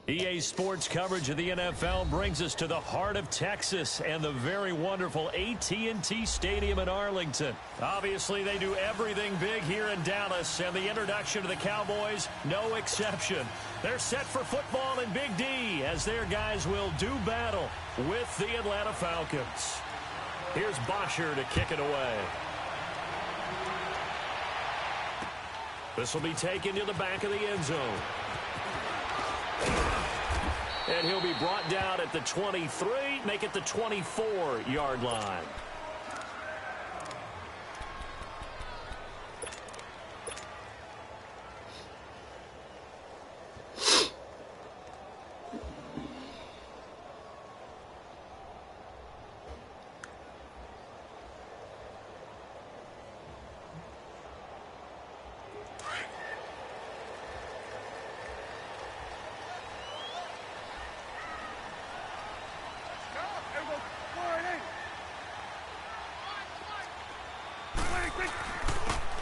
EA Sports coverage of the NFL brings us to the heart of Texas and the very wonderful AT&T Stadium in Arlington. Obviously, they do everything big here in Dallas, and the introduction to the Cowboys, no exception. They're set for football in Big D as their guys will do battle with the Atlanta Falcons. Here's Bosher to kick it away. This will be taken to the back of the end zone. And he'll be brought down at the 23, make it the 24-yard line.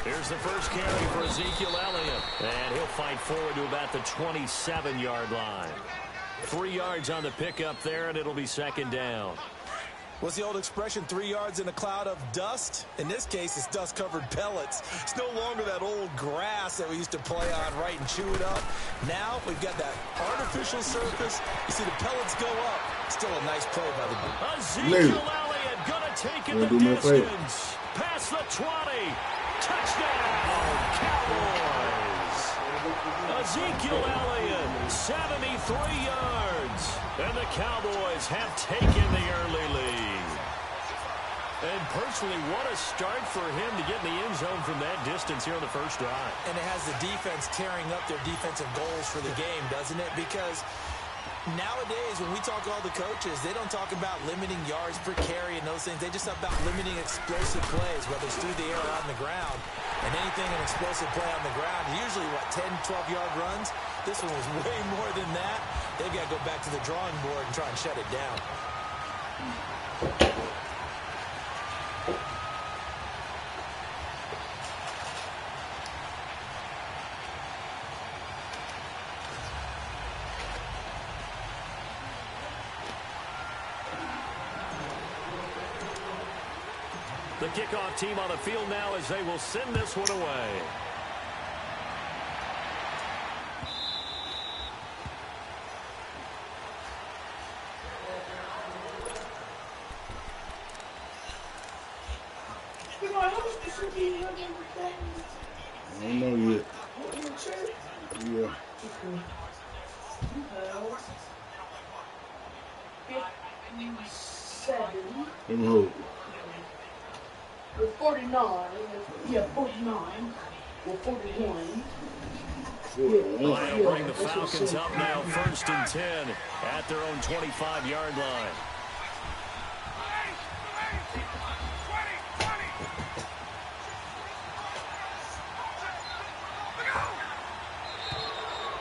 Here's the first carry for Ezekiel Elliott. And he'll fight forward to about the 27-yard line. 3 yards on the pickup there, and it'll be second down. What's the old expression, 3 yards in a cloud of dust? In this case, it's dust-covered pellets. It's no longer that old grass that we used to play on, right, and chew it up. Now we've got that artificial surface. You see the pellets go up. Still a nice play by the... Ezekiel Elliott gonna take it the distance. Past the 20. Touchdown, Cowboys. Ezekiel Elliott, 73 yards. And the Cowboys have taken the early lead. And personally, what a start for him to get in the end zone from that distance here on the first drive. And it has the defense tearing up their defensive goals for the game, doesn't it? Because nowadays, when we talk to all the coaches, they don't talk about limiting yards per carry and those things. They just talk about limiting explosive plays, whether it's through the air or on the ground. And anything an explosive play on the ground, usually, 10, 12-yard runs. This one was way more than that. They've got to go back to the drawing board and try and shut it down. The kickoff team on the field now as they will send this one away. I don't know yet. Yeah. Let me hold. 49, yeah, 49, or 41. They'll bring the Falcons up now, 1st and 10 at their own 25-yard line.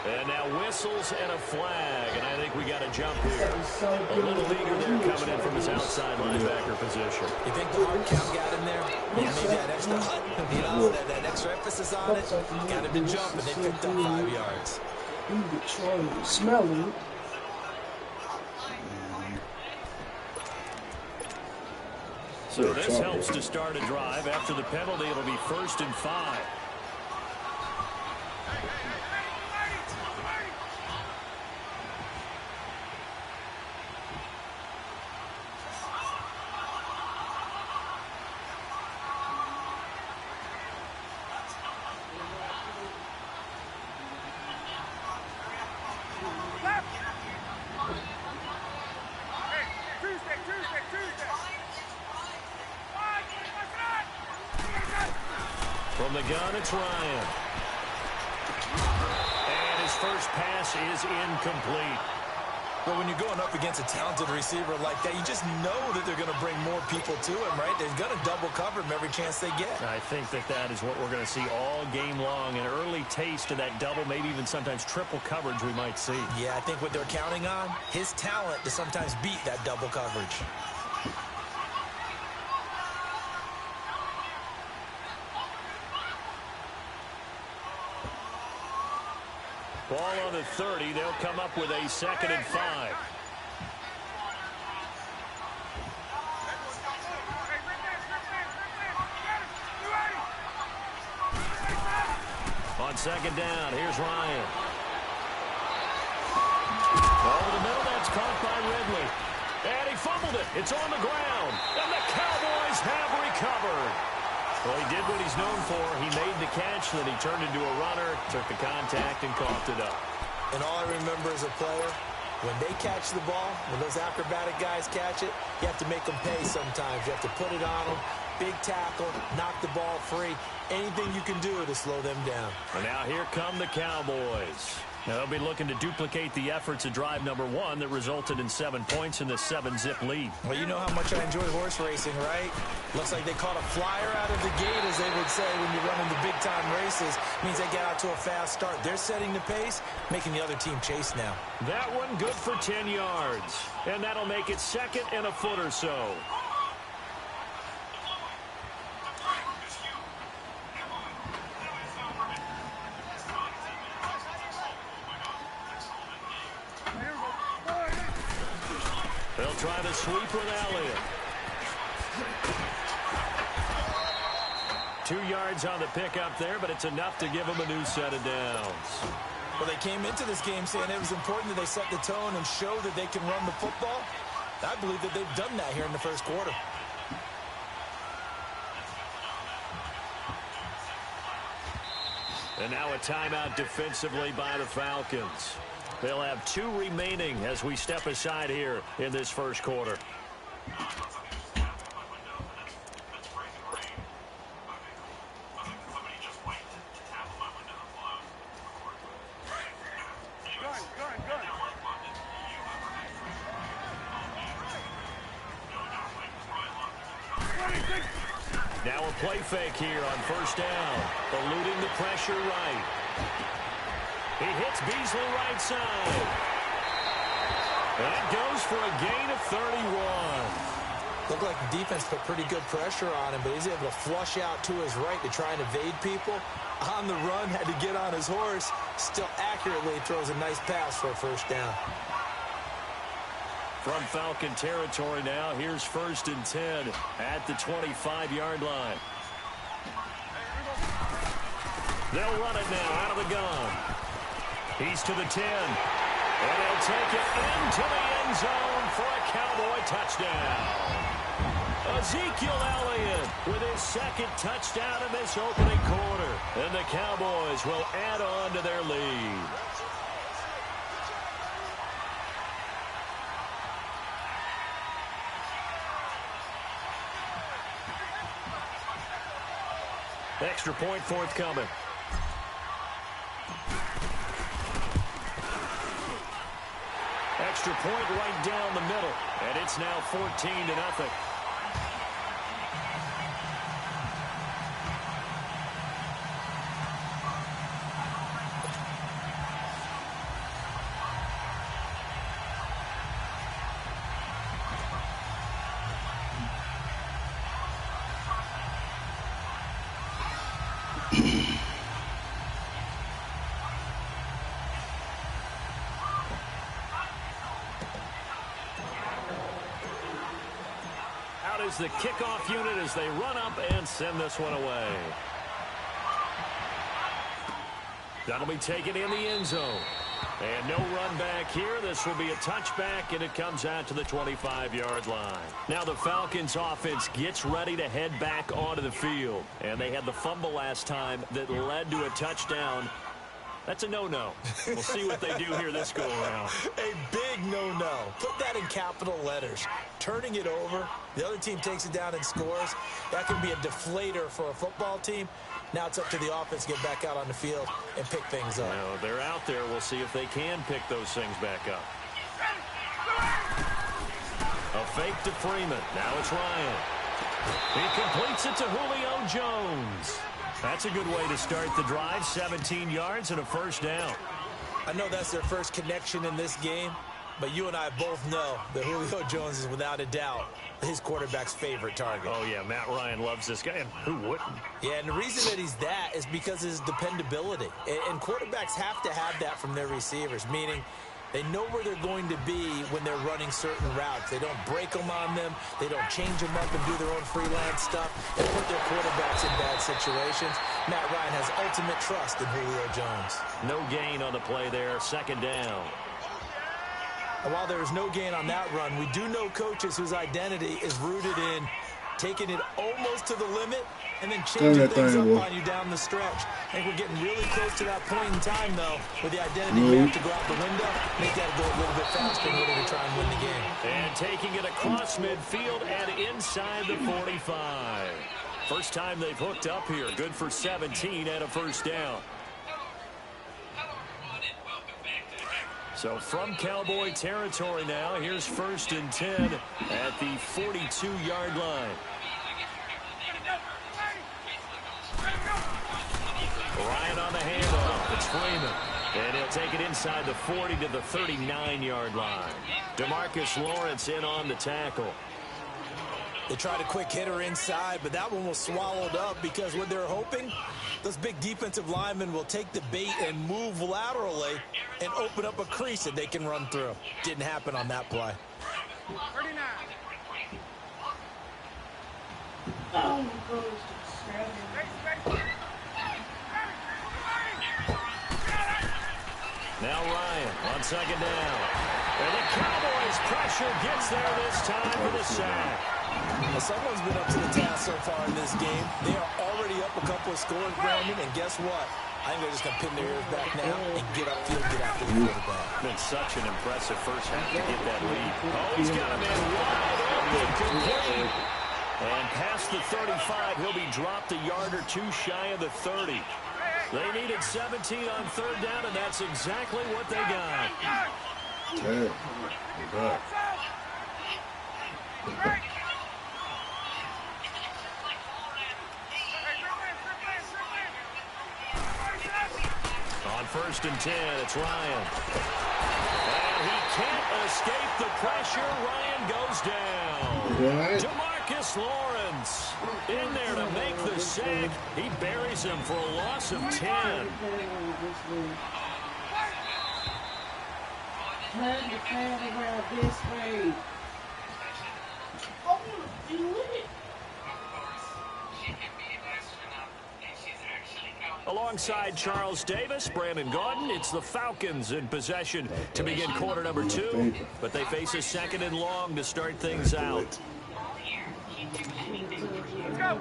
And now whistles and a flag, and I think we got a jump here. A little leaguer there coming in from his outside linebacker position. You think the hard count got him there? Yeah, maybe that extra hut, that extra emphasis on it. Got him to jump, and they picked up 5 yards. Smelling. So this helps to start a drive. After the penalty, it'll be 1st and 5. From the gun, it's Ryan. And his first pass is incomplete. But when you're going up against a talented receiver like that, you just know that they're going to bring more people to him, right? They're going to double cover him every chance they get. I think that is what we're going to see all game long. An early taste of that double, maybe even sometimes triple coverage we might see. Yeah, I think what they're counting on, his talent to sometimes beat that double coverage. Ball on the 30. They'll come up with a 2nd and 5. On 2nd down, here's Ryan. Over the middle, that's caught by Ridley. And he fumbled it. It's on the ground. And the Cowboys have recovered. Well, he did what he's known for. He made the catch, then he turned into a runner, took the contact, and coughed it up. And all I remember as a player, when they catch the ball, when those acrobatic guys catch it, you have to make them pay sometimes. You have to put it on them, big tackle, knock the ball free. Anything you can do to slow them down. And now here come the Cowboys. Now they'll be looking to duplicate the efforts of drive number 1 that resulted in 7 points in the 7-zip lead. Well, you know how much I enjoy horse racing, right? Looks like they caught a flyer out of the gate, as they would say when you're running the big-time races. Means they get out to a fast start. They're setting the pace, making the other team chase now. That one good for 10 yards. And that'll make it 2nd and a foot or so. They'll try the sweep with Elliott. 2 yards on the pickup there, but it's enough to give them a new set of downs. Well, they came into this game saying it was important that they set the tone and show that they can run the football. I believe that they've done that here in the first quarter. And now a timeout defensively by the Falcons. They'll have 2 remaining as we step aside here in this first quarter. Now a play fake here on first down. Eluding the pressure right. He hits Beasley right side. That goes for a gain of 31. Looked like the defense put pretty good pressure on him, but he's able to flush out to his right to try and evade people. On the run, had to get on his horse. Still accurately throws a nice pass for a first down. From Falcon territory now, here's 1st and 10 at the 25-yard line. They'll run it now out of the gun. He's to the 10. And he'll take it into the end zone for a Cowboy touchdown. Ezekiel Elliott with his 2nd touchdown in this opening quarter. And the Cowboys will add on to their lead. Extra point forthcoming. Extra point right down the middle. And it's now 14-0. Is the kickoff unit as they run up and send this one away. That'll be taken in the end zone. And no run back here. This will be a touchback, and it comes out to the 25-yard line. Now the Falcons offense gets ready to head back onto the field. And they had the fumble last time that led to a touchdown. That's a no-no. We'll see what they do here this go-around. A big no-no. Put that in capital letters. Turning it over, the other team takes it down and scores. That can be a deflator for a football team. Now it's up to the offense to get back out on the field and pick things up. Now, they're out there. We'll see if they can pick those things back up. A fake to Freeman. Now it's Ryan. He completes it to Julio Jones. That's a good way to start the drive. 17 yards and a first down. I know that's their first connection in this game, but you and I both know that Julio Jones is without a doubt his quarterback's favorite target. Oh, yeah, Matt Ryan loves this guy, and who wouldn't? Yeah, and the reason that he's that is because of his dependability. And quarterbacks have to have that from their receivers, meaning they know where they're going to be when they're running certain routes. They don't break them on them. They don't change them up and do their own freelance stuff and put their quarterbacks in bad situations. Matt Ryan has ultimate trust in Julio Jones. No gain on the play there, second down. And while there is no gain on that run, we do know coaches whose identity is rooted in taking it almost to the limit and then changing things up on you down the stretch. I think we're getting really close to that point in time, though, where the identity may have to go out the window. Make that go a little bit faster in order to try and win the game. And taking it across midfield and inside the 45. First time they've hooked up here. Good for 17 and a first down. So from Cowboy territory now, here's 1st and 10 at the 42-yard line. Ryan on the handoff. It's Freeman. And he'll take it inside the 40 to the 39-yard line. DeMarcus Lawrence in on the tackle. They tried a quick hitter inside, but that one was swallowed up because what they're hoping, those big defensive linemen will take the bait and move laterally and open up a crease that they can run through. Didn't happen on that play. 39. Oh, now Ryan on second down. And the Cowboys pressure gets there this time for the sack. Well, someone's been up to the task so far in this game. They are already up a couple of scores, Brandon, and guess what? I think they're just going to pin their ears back now and get upfield, get after the quarterback. Been such an impressive first half to get that lead. Oh, he's got a man wide open, complete. And past the 35, he'll be dropped a yard or two shy of the 30. They needed 17 on third down, and that's exactly what they got. Okay. On 1st and 10, it's Ryan. And he can't escape the pressure. Ryan goes down. DeMarcus Lawrence in there to make the sack. He buries him for a loss of 10. Turn the fan around this way. Oh, you lit. Alongside Charles Davis, Brandon Gaudin, it's the Falcons in possession to begin quarter number 2. But they face a 2nd and long to start things out. Let's go.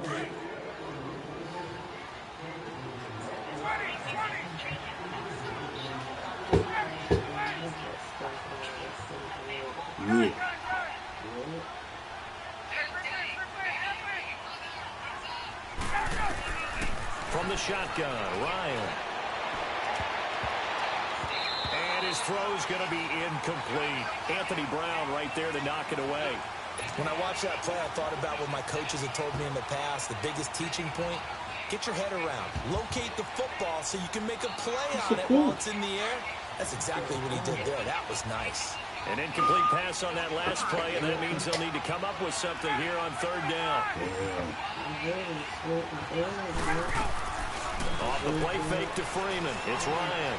Yeah. From the shotgun, Ryan. And his throw's going to be incomplete. Anthony Brown right there to knock it away. When I watched that play, I thought about what my coaches had told me in the past. The biggest teaching point, get your head around. Locate the football so you can make a play on it while it's in the air. That's exactly what he did there. That was nice. An incomplete pass on that last play, and that means they'll need to come up with something here on third down. Off the play fake to Freeman. It's Ryan.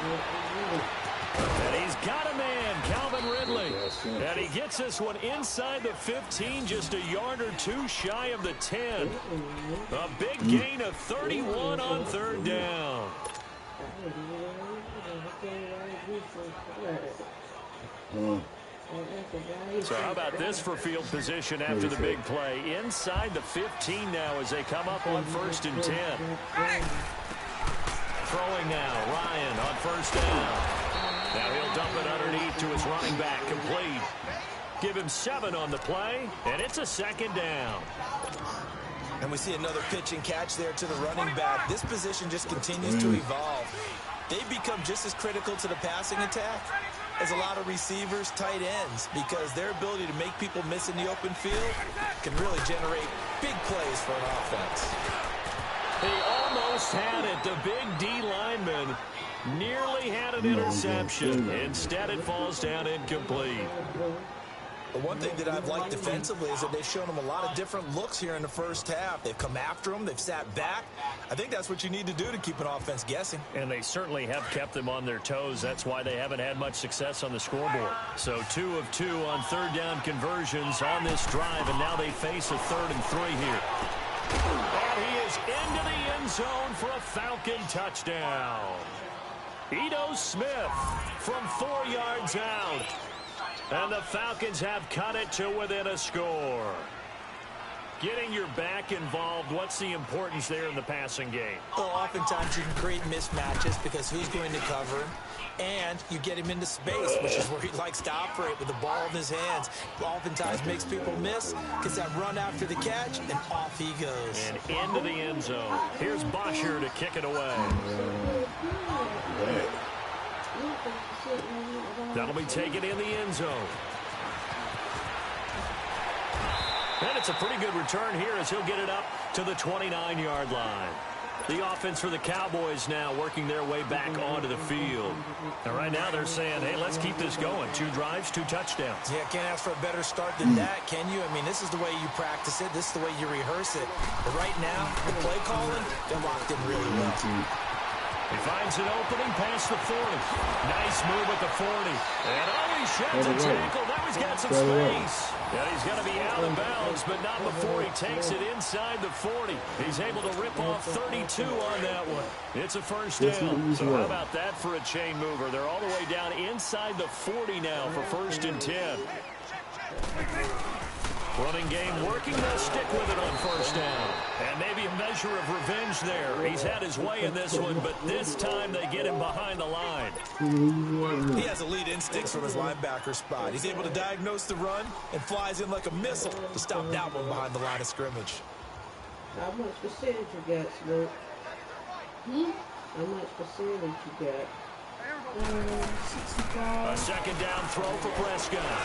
And he's got a man, Calvin Ridley. And he gets this one inside the 15, just a yard or two shy of the 10. A big gain of 31 on third down. So how about this for field position after the big play? Inside the 15 now as they come up on 1st and 10. Throwing now, Ryan on 1st down. Now he'll dump it underneath to his running back, complete. Give him 7 on the play, and it's a 2nd down. And we see another pitch and catch there to the running back. This position just continues to evolve. They become just as critical to the passing attack as a lot of receivers, tight ends, because their ability to make people miss in the open field can really generate big plays for an offense. He almost had it. The big D lineman nearly had an interception. Instead, it falls down incomplete. But one thing that I've liked defensively is that they've shown them a lot of different looks here in the first half. They've come after them. They've sat back. I think that's what you need to do to keep an offense guessing. And they certainly have kept them on their toes. That's why they haven't had much success on the scoreboard. So 2 of 2 on third down conversions on this drive, and now they face a 3rd and 3 here. And he is into the end zone for a Falcon touchdown. Ito Smith from 4 yards out. And the Falcons have cut it to within a score. Getting your back involved, what's the importance there in the passing game? Well, oftentimes you can create mismatches because who's going to cover him? And you get him into space, which is where he likes to operate with the ball in his hands. Oftentimes makes people miss, gets that run after the catch, and off he goes. And into the end zone. Here's Bosher to kick it away. That'll be taken in the end zone. And it's a pretty good return here as he'll get it up to the 29-yard line. The offense for the Cowboys now working their way back onto the field. And right now they're saying, hey, let's keep this going. 2 drives, 2 touchdowns. Yeah, can't ask for a better start than that, can you? I mean, this is the way you practice it. This is the way you rehearse it. But right now, the play calling, they're locked in really well. He finds an opening past the 40. Nice move at the 40. And he sheds a tackle. Now he's got some space. And he's going to be out of bounds, but not before he takes it inside the 40. He's able to rip off 32 on that one. It's a first down. So how about that for a chain mover? They're all the way down inside the 40 now for 1st and 10. Running game working. They'll stick with it on 1st down. And maybe a measure of revenge there. He's had his way in this one, but this time they get him behind the line. He has elite instincts from his linebacker spot. He's able to diagnose the run and flies in like a missile to stop that one behind the line of scrimmage. How much percentage you got, Smoke? How much percentage you got? 65. A 2nd down throw for Prescott.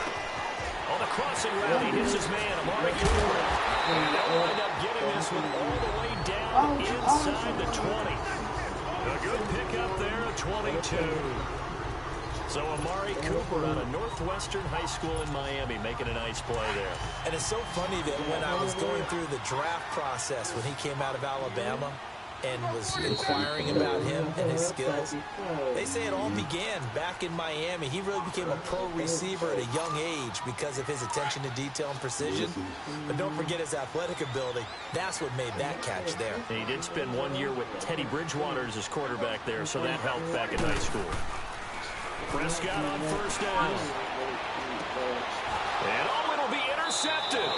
On the crossing route, he hits his man, Amari Cooper. And they'll wind up getting this one all the way down inside the 20. A good pickup there at 22. So Amari Cooper out of Northwestern High School in Miami making a nice play there. And it's so funny that when I was going through the draft process when he came out of Alabama and was inquiring about him and his skills, they say it all began back in Miami. He really became a pro receiver at a young age because of his attention to detail and precision. But don't forget his athletic ability. That's what made that catch there. And he did spend 1 year with Teddy Bridgewater as his quarterback there, so that helped back in high school. Prescott on 1st down. And it'll be intercepted.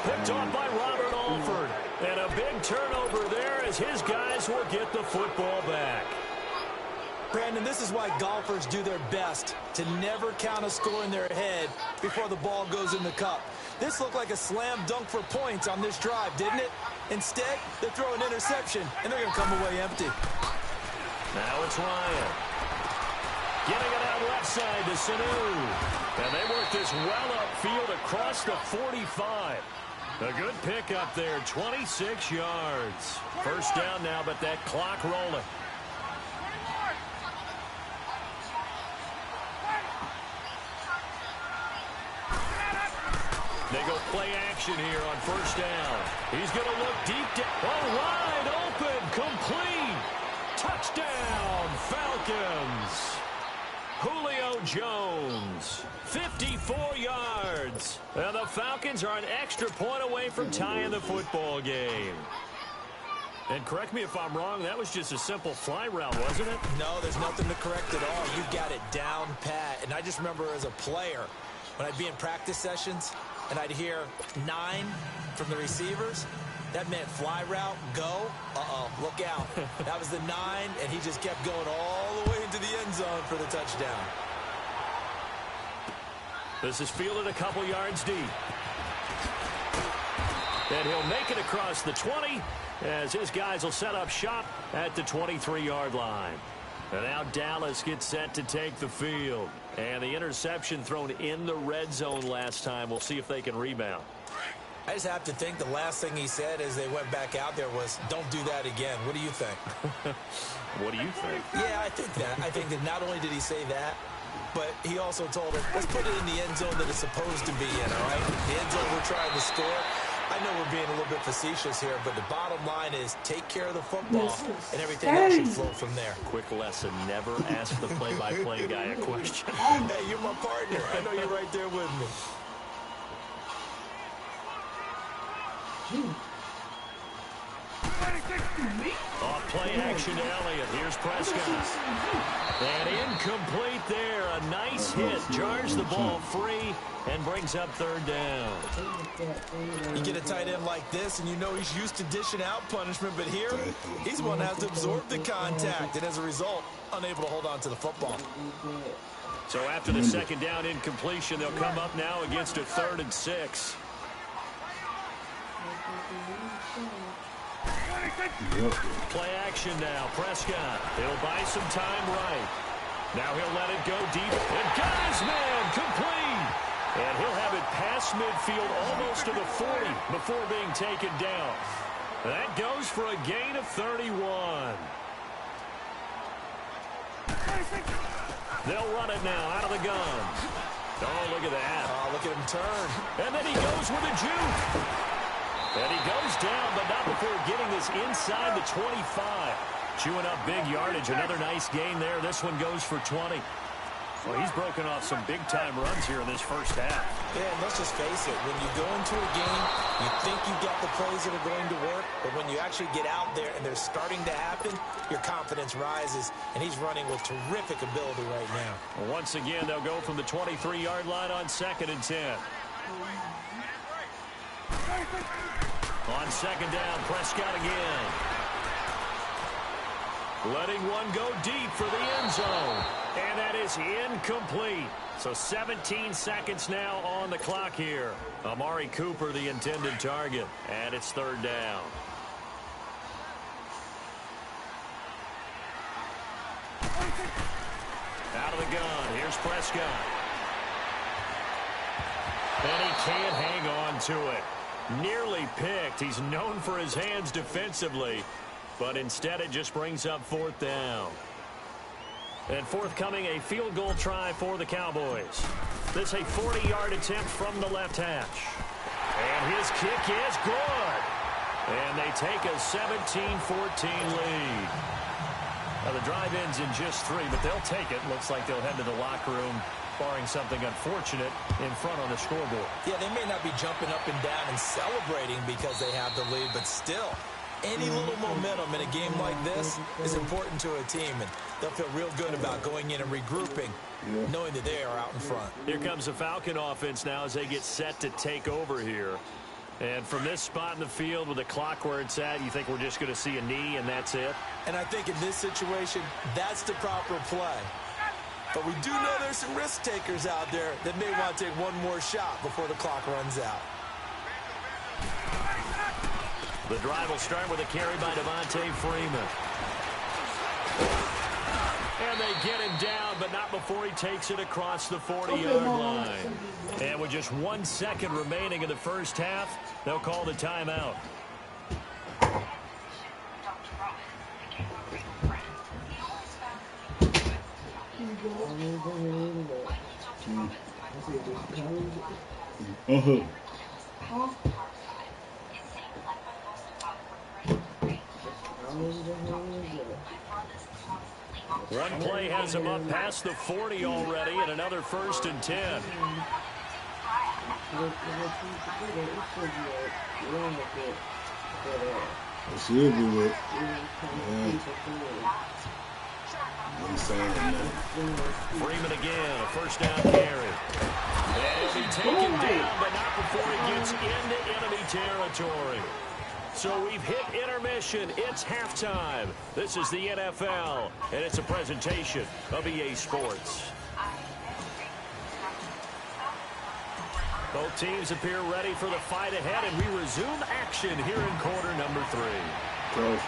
Picked off by Robert Alford. And a big turnover there as his guys will get the football back. Brandon, this is why golfers do their best to never count a score in their head before the ball goes in the cup. This looked like a slam dunk for points on this drive, didn't it? Instead, they throw an interception, and they're going to come away empty. Now it's Ryan. Getting it out left side to Sanu. And they work this well upfield across the 45. A good pickup there, 26 yards. 1st down now, but that clock rolling. They go play action here on 1st down. He's going to look deep down. Oh, wide open, complete. Touchdown, Falcons. Julio Jones, 54 yards. And the Falcons are an extra point away from tying the football game. And correct me if I'm wrong, that was just a simple fly route, wasn't it? No, there's nothing to correct at all. You got it down pat. And I just remember as a player, when I'd be in practice sessions and I'd hear 9 from the receivers, that meant fly route, go, look out. That was the 9, and he just kept going all the way into the end zone for the touchdown. This is fielded a couple yards deep. And he'll make it across the 20 as his guys will set up shop at the 23-yard line. And now Dallas gets set to take the field. And the interception thrown in the red zone last time. We'll see if they can rebound. I just have to think the last thing he said as they went back out there was, don't do that again. What do you think? What do you think? Yeah, I think that. I think that not only did he say that, But he also told him, let's put it in the end zone that it's supposed to be in, all right? The end zone we're trying to score. I know we're being a little bit facetious here, but the bottom line is take care of the football, and everything else should flow from there. Quick lesson, never ask the play-by-play guy a question. Hey, you're my partner. I know you're right there with me. Off play action to Elliott. Here's Prescott. And incomplete there. A nice hit. Jars the ball free and brings up third down. You get a tight end like this, and you know he's used to dishing out punishment, but here, he's the one that has to absorb the contact, and as a result, unable to hold on to the football. So after the second down incompletion, they'll come up now against a 3rd and 6. Play action now. Prescott. He'll buy some time right. Now he'll let it go deep. And got his man complete. And he'll have it past midfield almost to the 40 before being taken down. That goes for a gain of 31. They'll run it now out of the gun. Oh, look at that. Oh, look at him turn. And then he goes with a juke. And he goes down, but not before getting this inside the 25. Chewing up big yardage. Another nice gain there. This one goes for 20. Well, he's broken off some big-time runs here in this first half. Yeah, and let's just face it. When you go into a game, you think you've got the plays that are going to work, but when you actually get out there and they're starting to happen, your confidence rises, and he's running with terrific ability right now. Well, once again, they'll go from the 23-yard line on 2nd and 10. On 2nd down, Prescott again. Letting one go deep for the end zone. And that is incomplete. So 17 seconds now on the clock here. Amari Cooper, the intended target. And it's 3rd down. Out of the gun. Here's Prescott. And he can't hang on to it. Nearly picked. He's known for his hands defensively. But instead it just brings up 4th down. And forthcoming, a field goal try for the Cowboys. This a 40-yard attempt from the left hash. And his kick is good. And they take a 17-14 lead. Now the drive ends in just 3, but they'll take it. Looks like they'll head to the locker room, barring something unfortunate, in front on the scoreboard. Yeah, they may not be jumping up and down and celebrating because they have the lead, but still, any little momentum in a game like this is important to a team, and they'll feel real good about going in and regrouping, knowing that they are out in front. Here comes the Falcon offense now as they get set to take over here. And from this spot in the field with the clock where it's at, you think we're just going to see a knee and that's it? And I think in this situation, that's the proper play. But we do know there's some risk takers out there that may want to take one more shot before the clock runs out. The drive will start with a carry by Devontae Freeman. And they get him down, but not before he takes it across the 40-yard line. And with just 1 second remaining in the first half, they'll call the timeout. One play has him up past the 40 already, and another 1st and 10. It should be with. Freeman again, a 1st down carry. And he'll be taken down, but not before he gets into enemy territory. So we've hit intermission. It's halftime. This is the NFL, and it's a presentation of EA Sports. Both teams appear ready for the fight ahead, and we resume action here in quarter number 3. Close.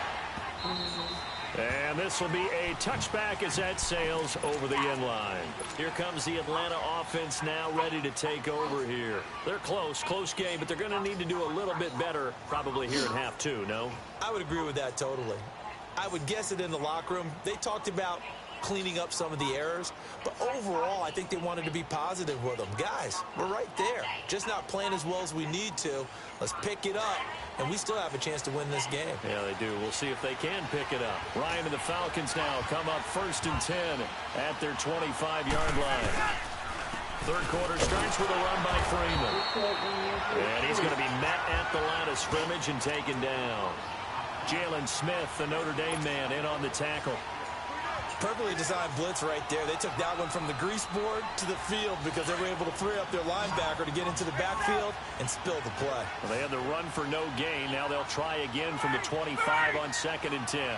And this will be a touchback as that sails over the end line. Here comes the Atlanta offense now ready to take over here. They're close game, but they're going to need to do a little bit better probably here in half 2, no? I would agree with that totally. I would guess it in the locker room. They talked about cleaning up some of the errors. But overall, I think they wanted to be positive with them. Guys, we're right there. Just not playing as well as we need to. Let's pick it up, and we still have a chance to win this game. Yeah, they do. We'll see if they can pick it up. Ryan and the Falcons now come up 1st and 10 at their 25-yard line. Third quarter starts with a run by Freeman. And he's going to be met at the line of scrimmage and taken down. Jalen Smith, the Notre Dame man, in on the tackle. Perfectly designed blitz right there. They took that one from the grease board to the field because they were able to free up their linebacker to get into the backfield and spill the play. Well, they had the run for no gain. Now they'll try again from the 25 on 2nd and 10.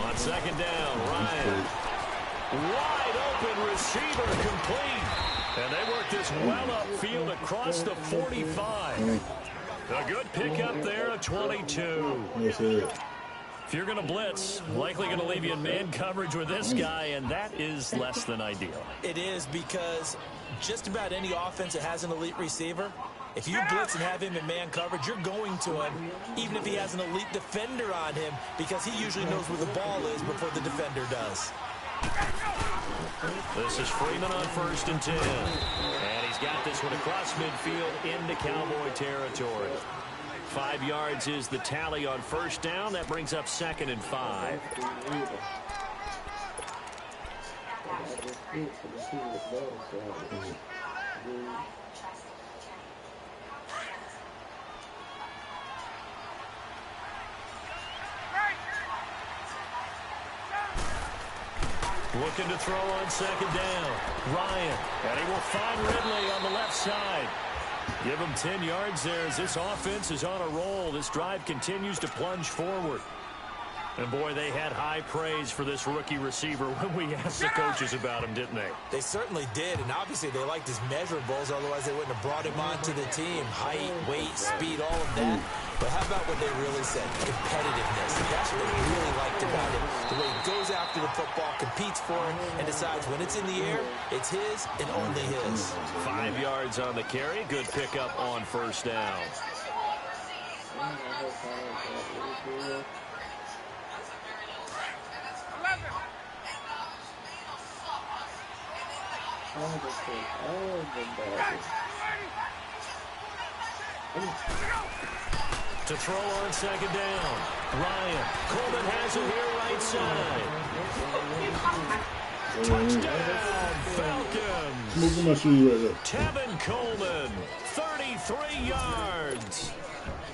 On 2nd down, Ryan. Wide open receiver complete. And they work this well upfield across the 45. A good pickup there at 22. Yes, sir. If you're going to blitz, likely going to leave you in man coverage with this guy, and that is less than ideal. It is, because just about any offense that has an elite receiver, if you blitz and have him in man coverage, you're going to him, even if he has an elite defender on him, because he usually knows where the ball is before the defender does. This is Freeman on 1st and 10. And he's got this one across midfield into Cowboy territory. 5 yards is the tally on 1st down. That brings up 2nd and 5. Looking to throw on 2nd down. Ryan. And he will find Ridley on the left side. Give him 10 yards there as this offense is on a roll. This drive continues to plunge forward. And, boy, they had high praise for this rookie receiver when we asked the coaches about him, didn't they? They certainly did, and obviously they liked his measurables, otherwise they wouldn't have brought him onto the team. Height, weight, speed, all of that. But how about what they really said? Competitiveness. That's what they really liked about him. The way he goes after the football, competes for it, and decides when it's in the air, it's his and only his. 5 yards on the carry. Good pickup on 1st down. To throw on 2nd down. Ryan. Coleman has it here right side. Touchdown, Falcons. Moving my shoes right there. Tevin Coleman, 33 yards.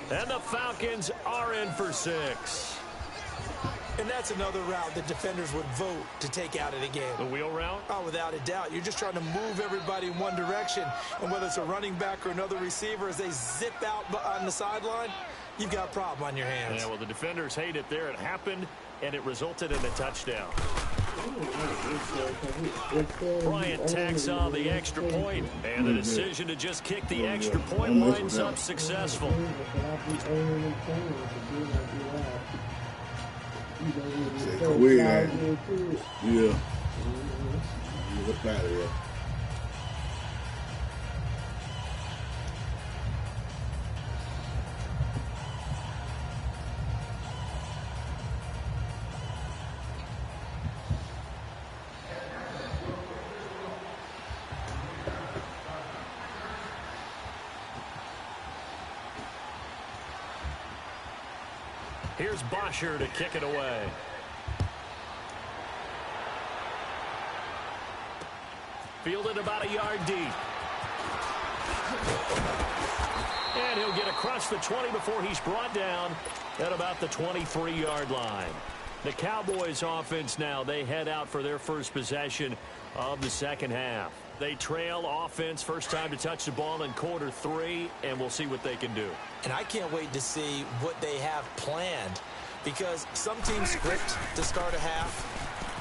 And the Falcons are in for 6. And that's another route that defenders would vote to take out of the game. The wheel route? Oh, without a doubt. You're just trying to move everybody in one direction. And whether it's a running back or another receiver, as they zip out on the sideline, you've got a problem on your hands. Yeah, well, the defenders hate it there. It happened, and it resulted in a touchdown. Bryant tacks on the extra point, and the decision to just kick the extra point winds up successful. Yeah. You look better, yeah. Here's Bosher to kick it away. Fielded about a yard deep. And he'll get across the 20 before he's brought down at about the 23-yard line. The Cowboys offense now, they head out for their first possession of the second half. They trail offense, first time to touch the ball in quarter 3, and we'll see what they can do. And I can't wait to see what they have planned, because some teams script to start a half.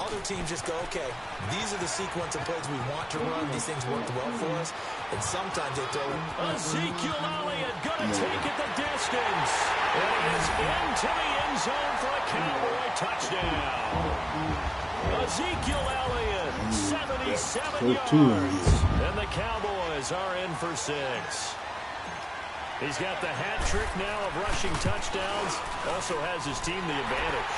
Other teams just go, okay, these are the sequence of plays we want to run. These things worked well for us. And sometimes they throw in. Ezekiel Elliott going to take it the distance. And he is into the end zone for a Cowboy touchdown. Ezekiel Elliott, 77 yards. And the Cowboys are in for 6. He's got the hat trick now of rushing touchdowns. Also has his team the advantage.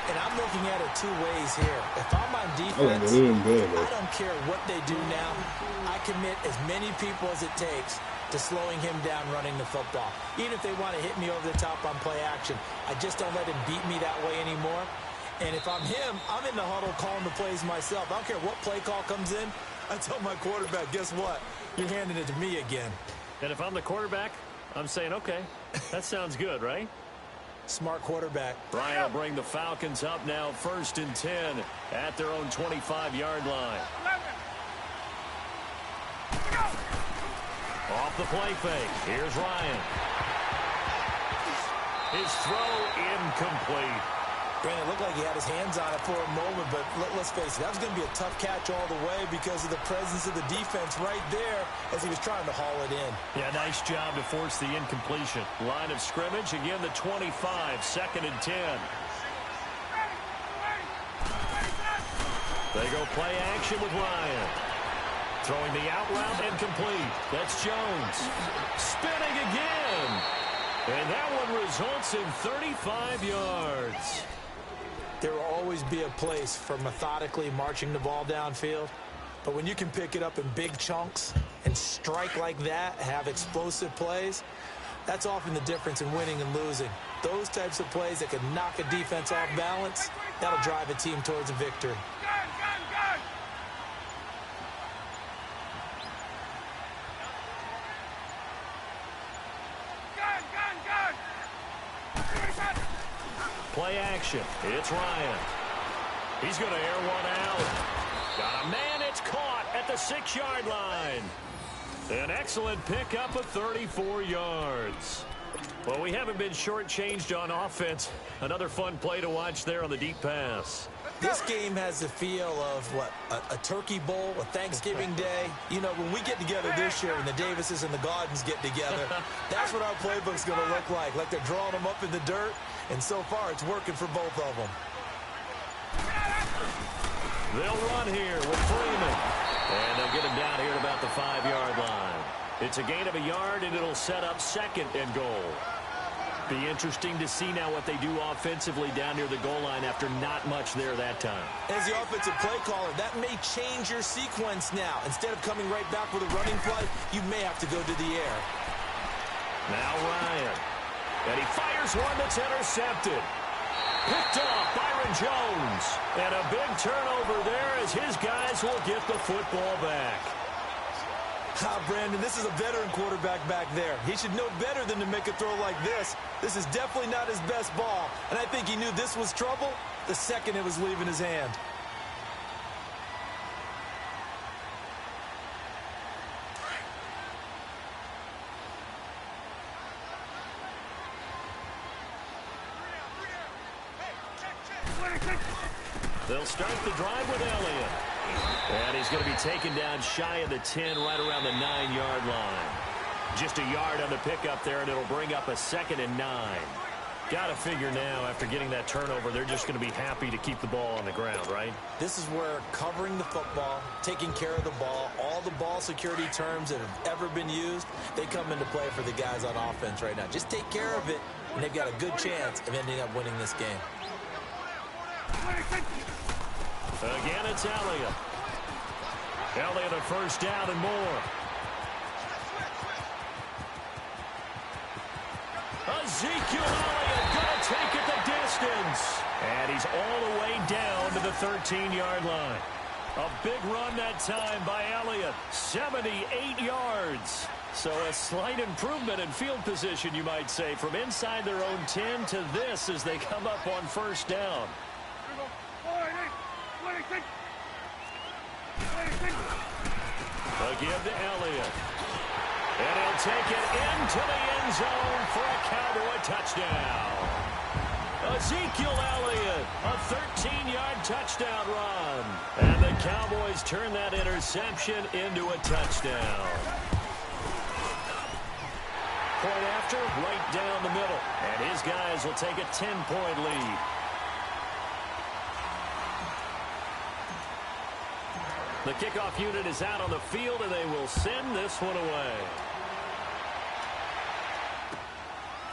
And I'm looking at it two ways here. If I'm on defense, I don't care what they do now. I commit as many people as it takes to slowing him down running the football. Even if they want to hit me over the top on play action, I just don't let him beat me that way anymore. And if I'm him, I'm in the huddle calling the plays myself. I don't care what play call comes in. I tell my quarterback, guess what? You're handing it to me again. And if I'm the quarterback, I'm saying, okay, that sounds good, right? Smart quarterback. Ryan will bring the Falcons up now 1st and 10 at their own 25-yard line. Off the play fake. Here's Ryan. His throw incomplete. Brandon, it looked like he had his hands on it for a moment, but let's face it, that was going to be a tough catch all the way because of the presence of the defense right there as he was trying to haul it in. Yeah, nice job to force the incompletion. Line of scrimmage, again the 25, 2nd and 10. They go play action with Ryan. Throwing the out route incomplete. That's Jones. Spinning again. And that one results in 35 yards. There will always be a place for methodically marching the ball downfield. But when you can pick it up in big chunks and strike like that, have explosive plays, that's often the difference in winning and losing. Those types of plays that can knock a defense off balance, that'll drive a team towards a victory. Play action. It's Ryan. He's going to air one out. Got a man. It's caught at the 6-yard line. An excellent pickup of 34 yards. Well, we haven't been shortchanged on offense. Another fun play to watch there on the deep pass. This game has the feel of, what, a turkey bowl, a Thanksgiving day. You know, when we get together this year and the Davises and the Gardens get together, that's what our playbook's going to look like. Like they're drawing them up in the dirt, and so far it's working for both of them. They'll run here with Freeman. And they'll get him down here at about the 5-yard line. It's a gain of a yard, and it'll set up 2nd and goal. Be interesting to see now what they do offensively down near the goal line after not much there that time. As the offensive play caller, that may change your sequence now. Instead of coming right back with a running play, you may have to go to the air. Now Ryan. And he fires one that's intercepted. Picked off Byron Jones. And a big turnover there as his guys will get the football back. Brandon, this is a veteran quarterback back there. He should know better than to make a throw like this. This is definitely not his best ball. And I think he knew this was trouble the second it was leaving his hand. They'll start the drive with Elliott. And he's going to be taken down shy of the 10, right around the 9-yard line. Just a yard on the pickup there, and it'll bring up a 2nd and 9. Got to figure now, after getting that turnover, they're just going to be happy to keep the ball on the ground, right? This is where covering the football, taking care of the ball, all the ball security terms that have ever been used, they come into play for the guys on offense right now. Just take care of it, and they've got a good chance of ending up winning this game. Again, it's Elliott. Elliott a 1st down and more. Ezekiel Elliott going to take it the distance. And he's all the way down to the 13-yard line. A big run that time by Elliott. 78 yards. So a slight improvement in field position, you might say, from inside their own 10 to this as they come up on 1st down. Again to Elliott. And he'll take it into the end zone for a Cowboy touchdown. Ezekiel Elliott, a 13-yard touchdown run. And the Cowboys turn that interception into a touchdown. Point after, right down the middle. And his guys will take a 10-point lead. The kickoff unit is out on the field, and they will send this one away.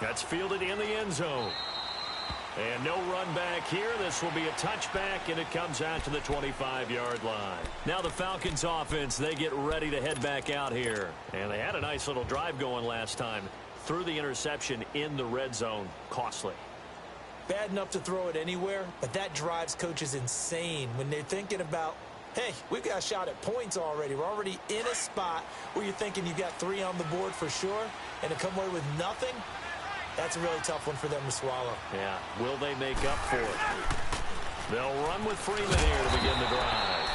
That's fielded in the end zone. And no run back here. This will be a touchback, and it comes out to the 25-yard line. Now the Falcons offense, they get ready to head back out here. And they had a nice little drive going last time. Threw the interception in the red zone. Costly. Bad enough to throw it anywhere, but that drives coaches insane when they're thinking about, hey, we've got a shot at points already. We're already in a spot where you're thinking you've got 3 on the board for sure, and to come away with nothing, that's a really tough one for them to swallow. Yeah, will they make up for it? They'll run with Freeman here to begin the drive.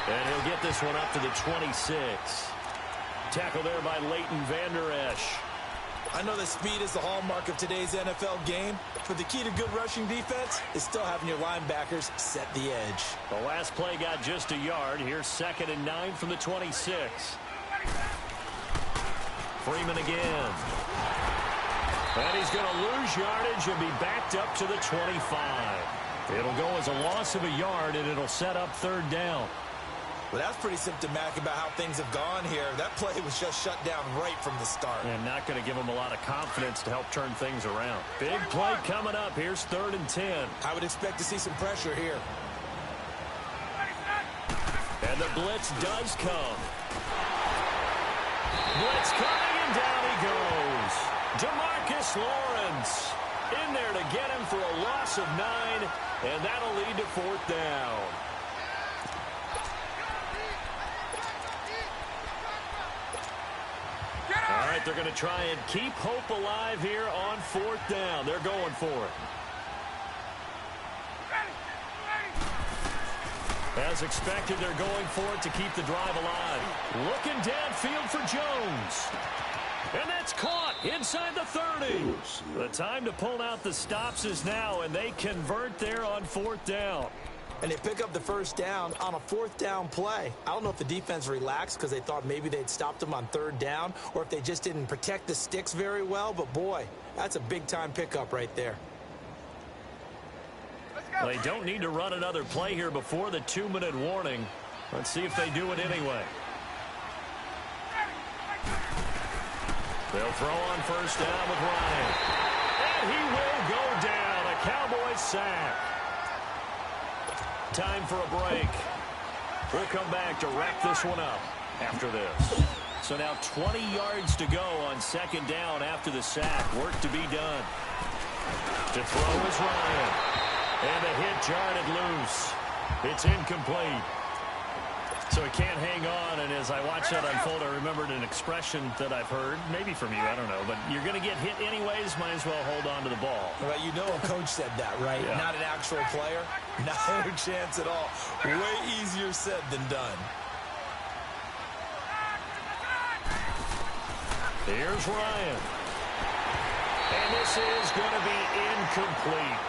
And he'll get this one up to the 26. Tackle there by Leighton Vander Esch. I know that speed is the hallmark of today's NFL game, but the key to good rushing defense is still having your linebackers set the edge. The last play got just a yard. Here's 2nd and 9 from the 26. Freeman again. And he's going to lose yardage and be backed up to the 25. It'll go as a loss of a yard, and it'll set up 3rd down. Well, that's pretty symptomatic about how things have gone here. That play was just shut down right from the start. And not going to give them a lot of confidence to help turn things around. Big play coming up. Here's 3rd and 10. I would expect to see some pressure here. And the blitz does come. Blitz coming, and down he goes. DeMarcus Lawrence in there to get him for a loss of 9, and that'll lead to 4th down. All right, they're going to try and keep hope alive here on 4th down. They're going for it. As expected, they're going for it to keep the drive alive. Looking downfield for Jones. And that's caught inside the 30. The time to pull out the stops is now, and they convert there on 4th down. And they pick up the 1st down on a 4th down play. I don't know if the defense relaxed because they thought maybe they'd stopped them on 3rd down, or if they just didn't protect the sticks very well. But, boy, that's a big-time pickup right there. They don't need to run another play here before the 2-minute warning. Let's see if they do it anyway. They'll throw on 1st down with Ryan. And he will go down. A Cowboys sack. Time for a break. We'll come back to wrap this one up after this. So now 20 yards to go on 2nd down after the sack. Work to be done. To throw is Ryan. And the hit jarred it loose. It's incomplete. So he can't hang on, and as I watch that unfold, I remembered an expression that I've heard, maybe from you, I don't know, but you're going to get hit anyways, might as well hold on to the ball. Well, you know a coach said that, right? Yeah. Not an actual player. No chance at all. Way easier said than done. Here's Ryan. And this is going to be incomplete.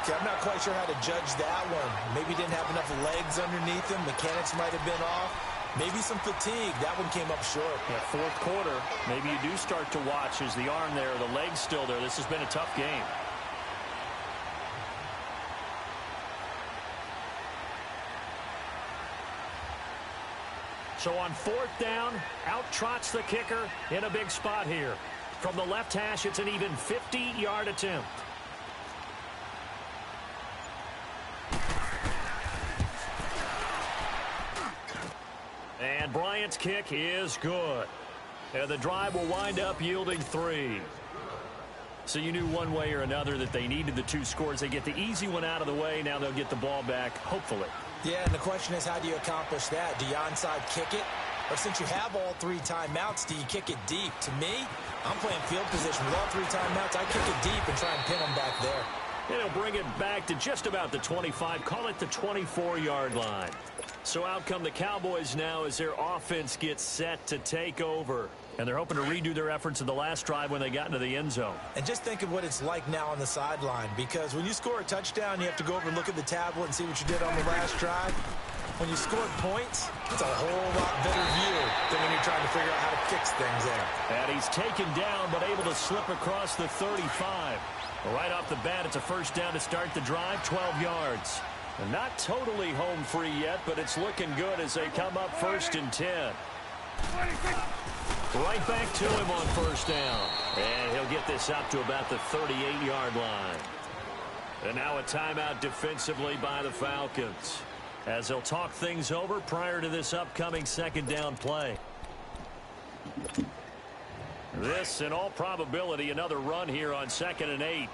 Okay, I'm not quite sure how to judge that one. Maybe didn't have enough legs underneath him. Mechanics might have been off. Maybe some fatigue. That one came up short. Yeah, 4th quarter, maybe you do start to watch as the arm there, the leg's still there. This has been a tough game. So on 4th down, out trots the kicker in a big spot here. From the left hash, it's an even 50-yard attempt. And Bryant's kick is good. And the drive will wind up yielding 3. So you knew one way or another that they needed the 2 scores. They get the easy one out of the way. Now they'll get the ball back, hopefully. Yeah, and the question is, how do you accomplish that? Do you onside kick it? Or since you have all 3 timeouts, do you kick it deep? To me, I'm playing field position. With all 3 timeouts, I kick it deep and try and pin them back there. And he'll bring it back to just about the 25. Call it the 24-yard line. So out come the Cowboys now as their offense gets set to take over. And they're hoping to redo their efforts in the last drive when they got into the end zone. And just think of what it's like now on the sideline, because when you score a touchdown, you have to go over and look at the tablet and see what you did on the last drive. When you scored points, it's a whole lot better view than when you're trying to figure out how to fix things there. And he's taken down, but able to slip across the 35. Right off the bat, it's a 1st down to start the drive, 12 yards. And not totally home free yet, but it's looking good as they come up 1st and 10. Right back to him on 1st down. And he'll get this up to about the 38-yard line. And now a timeout defensively by the Falcons, as they'll talk things over prior to this upcoming second down play. This, in all probability, another run here on 2nd and 8.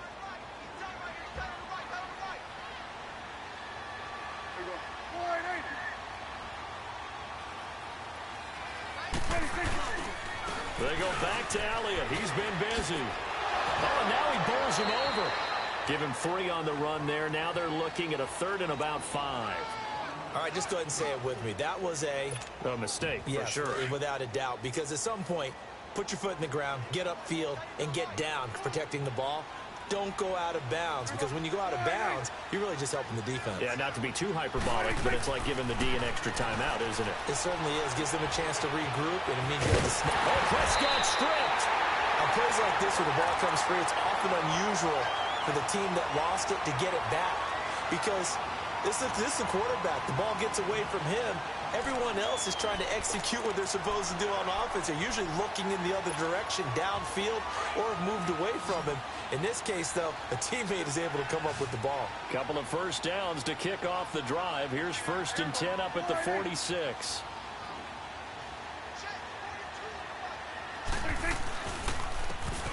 They go back to Elliott. He's been busy. Oh, now he bowls him over. Give him 3 on the run there. Now they're looking at a 3rd and about 5. All right, just go ahead and say it with me. That was a mistake, for sure. Without a doubt, because at some point, put your foot in the ground, get upfield, and get down, protecting the ball. Don't go out of bounds, because when you go out of bounds, you're really just helping the defense. Yeah, not to be too hyperbolic, but it's like giving the D an extra timeout, isn't it? It certainly is. Gives them a chance to regroup and immediately snap. Oh, Prescott stripped. On plays like this, where the ball comes free, it's often unusual for the team that lost it to get it back, because this is a quarterback. The ball gets away from him. Everyone else is trying to execute what they're supposed to do on offense. They're usually looking in the other direction, downfield, or have moved away from him. In this case, though, a teammate is able to come up with the ball. Couple of first downs to kick off the drive. Here's 1st and 10 up at the 46.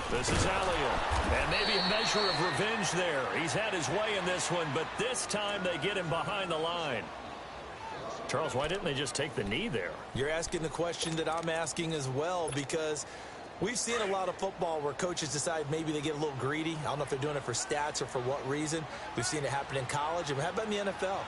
This is Elliott. And maybe a measure of revenge there. He's had his way in this one, but this time they get him behind the line. Charles, why didn't they just take the knee there? You're asking the question that I'm asking as well, because we've seen a lot of football where coaches decide maybe they get a little greedy. I don't know if they're doing it for stats or for what reason. We've seen it happen in college, and how about in the NFL?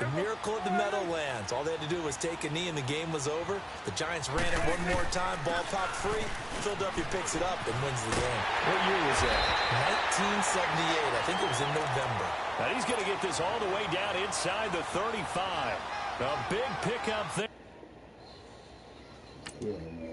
The miracle at the Meadowlands. All they had to do was take a knee, and the game was over. The Giants ran it one more time. Ball popped free. Philadelphia picks it up and wins the game. What year was that? 1978. I think it was in November. Now he's going to get this all the way down inside the 35. A big pickup there. Yeah,